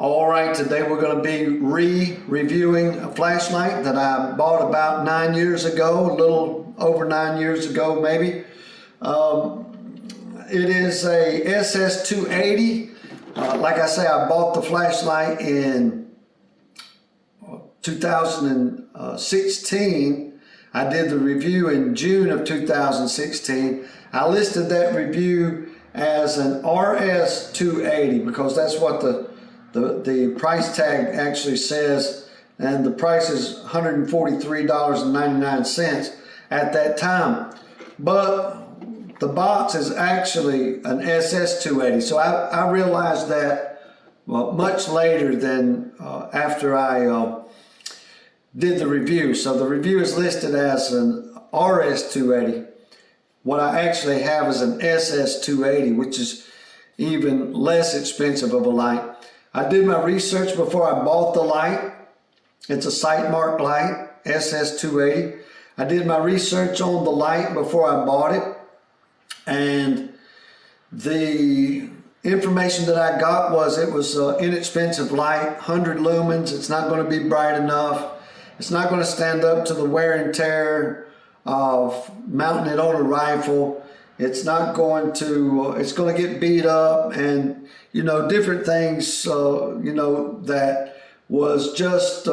All right, today we're going to be reviewing a flashlight that I bought about 9 years ago, a little over 9 years ago maybe. It is a ss280. Like I say, I bought the flashlight in 2016. I did the review in June of 2016. I listed that review as an RS280 because that's what the price tag actually says, and the price is $143.99 at that time. But the box is actually an ss280, so I realized that much later than after I did the review. So the review is listed as an RS280. What I actually have is an ss280, which is even less expensive of a light. I did my research before I bought the light. It's a Sightmark light, ss280. I did my research on the light before I bought it, and the information that I got was it was an inexpensive light, 100 lumens. It's not going to be bright enough. It's not going to stand up to the wear and tear of mounting it on a rifle. It's not going to, it's going to get beat up, and you know, different things, you know, that was just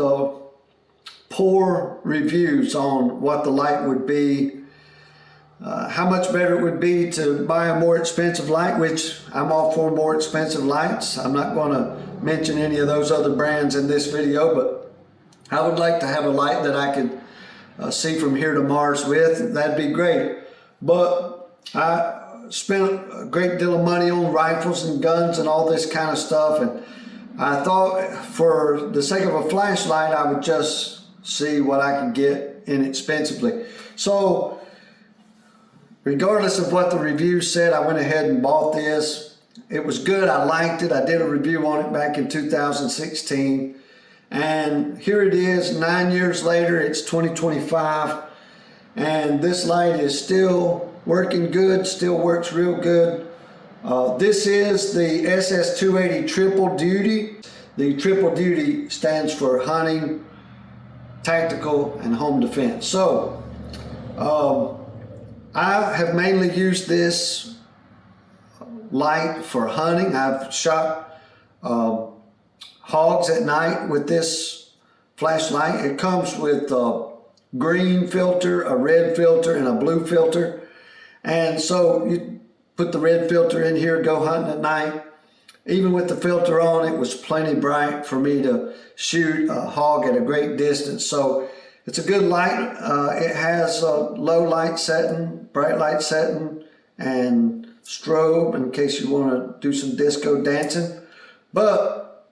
poor reviews on what the light would be, how much better it would be to buy a more expensive light, which I'm all for more expensive lights. I'm not going to mention any of those other brands in this video, but I would like to have a light that I could see from here to Mars with. That'd be great. But I spent a great deal of money on rifles and guns and all this kind of stuff, and I thought for the sake of a flashlight I would just see what I could get inexpensively. So regardless of what the review said, I went ahead and bought this. It was good. I liked it. I did a review on it back in 2016, and here it is 9 years later. It's 2025, and this light is still working good, still works real good. This is the ss280 triple duty. The triple duty stands for hunting, tactical, and home defense. So I have mainly used this light for hunting. I've shot hogs at night with this flashlight. It comes with a green filter, a red filter, and a blue filter. And so you put the red filter in here, go hunting at night. Even with the filter on, it was plenty bright for me to shoot a hog at a great distance. So it's a good light. It has a low light setting, bright light setting, and strobe in case you want to do some disco dancing. But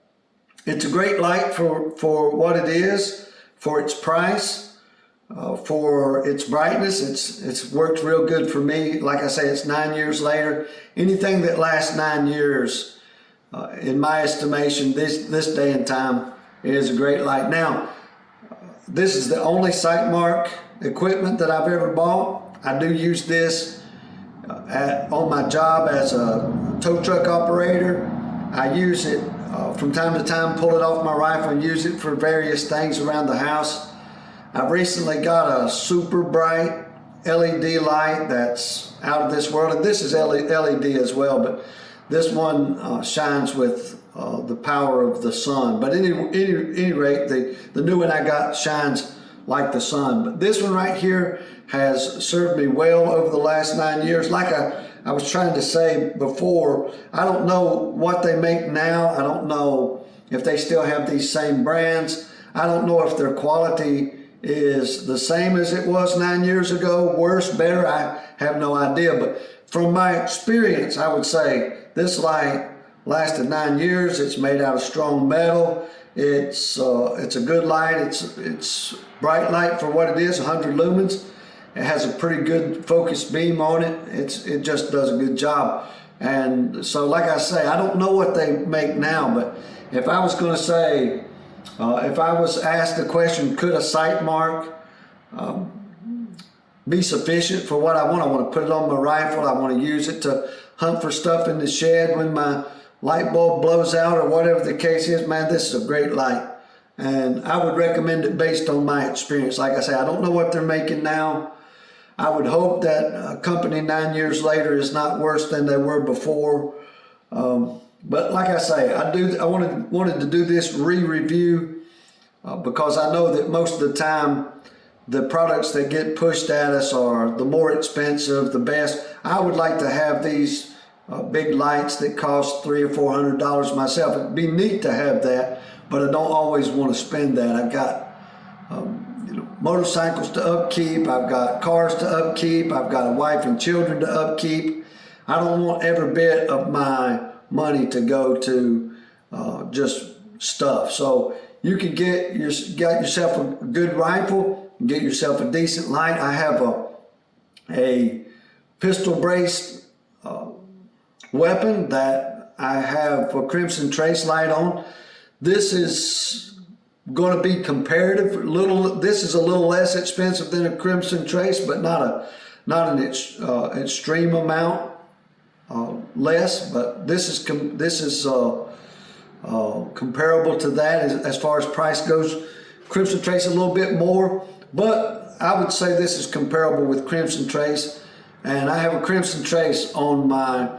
it's a great light for what it is, for its price. For its brightness. It's worked real good for me. Like I say, it's 9 years later. Anything that lasts 9 years, in my estimation, this day and time, is a great light. Now, this is the only Sightmark equipment that I've ever bought. I do use this on my job as a tow truck operator. I use it from time to time, pull it off my rifle and use it for various things around the house. I've recently got a super bright LED light that's out of this world, and this is LED as well, but this one shines with the power of the sun. But at any rate, the new one I got shines like the sun. But this one right here has served me well over the last 9 years. Like I was trying to say before, I don't know what they make now. I don't know if they still have these same brands. I don't know if their quality is the same as it was 9 years ago, worse, better, I have no idea. But from my experience, I would say this light lasted 9 years. It's made out of strong metal. It's a good light. It's bright light for what it is, 100 lumens. It has a pretty good focus beam on it. It just does a good job. And so, like I say, I don't know what they make now, but if I was going to say, if I was asked the question, could a Sightmark be sufficient for what I want to put it on my rifle. I want to use it to hunt for stuff in the shed when my light bulb blows out or whatever the case is, man, this is a great light. And I would recommend it based on my experience. Like I say, I don't know what they're making now. I would hope that a company 9 years later is not worse than they were before. But like I say, I wanted to do this re-review because I know that most of the time the products that get pushed at us are the more expensive, the best. I would like to have these big lights that cost $300 or $400 myself. It'd be neat to have that, but I don't always want to spend that. I've got motorcycles to upkeep, I've got cars to upkeep, I've got a wife and children to upkeep. I don't want every bit of my money to go to just stuff. So you can get yourself a good rifle, get yourself a decent light. I have a pistol braced weapon that I have a Crimson Trace light on. This is going to be comparative. This is a little less expensive than a Crimson Trace, but not an extreme amount less. But this is comparable to that as far as price goes. Crimson Trace a little bit more, but I would say this is comparable with Crimson Trace. And I have a Crimson Trace on my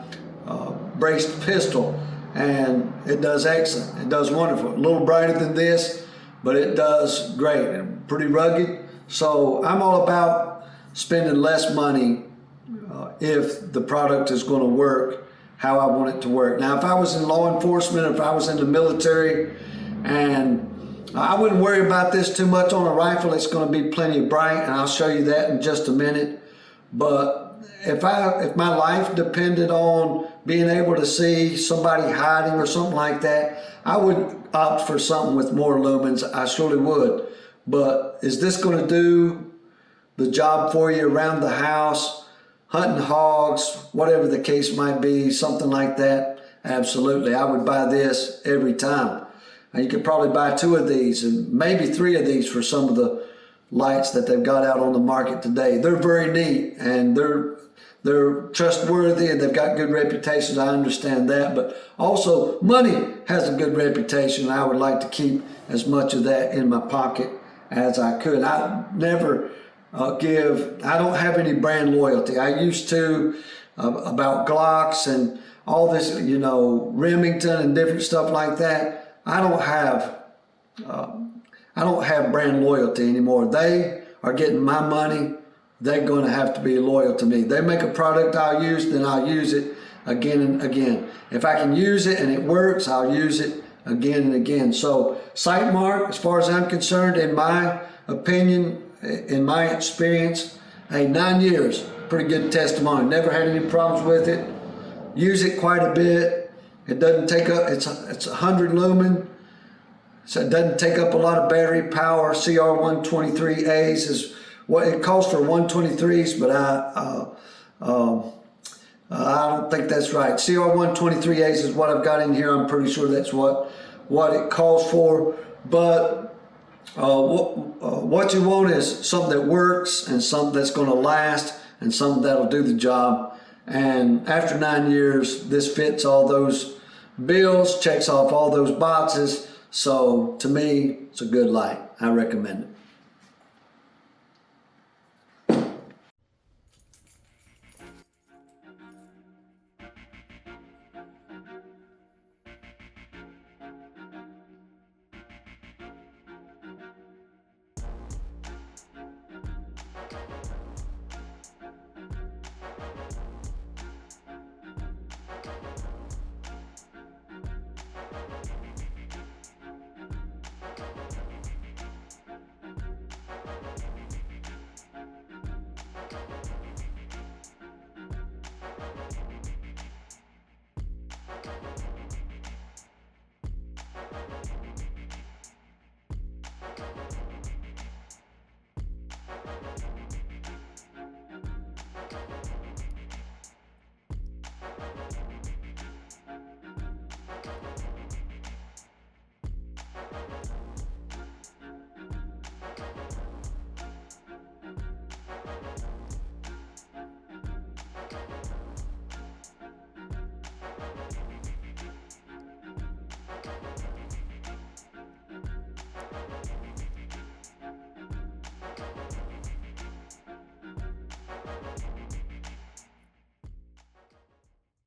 braced pistol, and it does excellent. It does wonderful. A little brighter than this, but it does great and pretty rugged. So I'm all about spending less money if the product is going to work how I want it to work. Now, if I was in law enforcement, if I was in the military, and I wouldn't worry about this too much on a rifle. It's going to be plenty bright, and I'll show you that in just a minute. But if my life depended on being able to see somebody hiding or something like that, I would opt for something with more lumens. I surely would. But is this going to do the job for you around the house, hunting hogs, whatever the case might be, something like that? Absolutely. I would buy this every time. And you could probably buy 2 of these and maybe 3 of these for some of the lights that they've got out on the market today. They're very neat, and they're trustworthy, and they've got good reputations. I understand that, but also money has a good reputation, and I would like to keep as much of that in my pocket as I could. I never I don't have any brand loyalty. I used to about Glocks and all this, Remington and different stuff like that. I don't have brand loyalty anymore. They are getting my money. They're going to have to be loyal to me. They make a product I'll use, then I'll use it again and again. If I can use it and it works, I'll use it again and again. So Sightmark, as far as I'm concerned, in my opinion, in my experience, 9 years, pretty good testimony. Never had any problems with it. Use it quite a bit. It doesn't take up, it's 100 lumen, so it doesn't take up a lot of battery power. CR123As is what it calls for 123s, but I don't think that's right. CR123As is what I've got in here. I'm pretty sure that's what it calls for. But what you want is something that works and something that's going to last and something that'll do the job. And after 9 years, this fits all those bills, checks off all those boxes. So to me, it's a good light. I recommend it.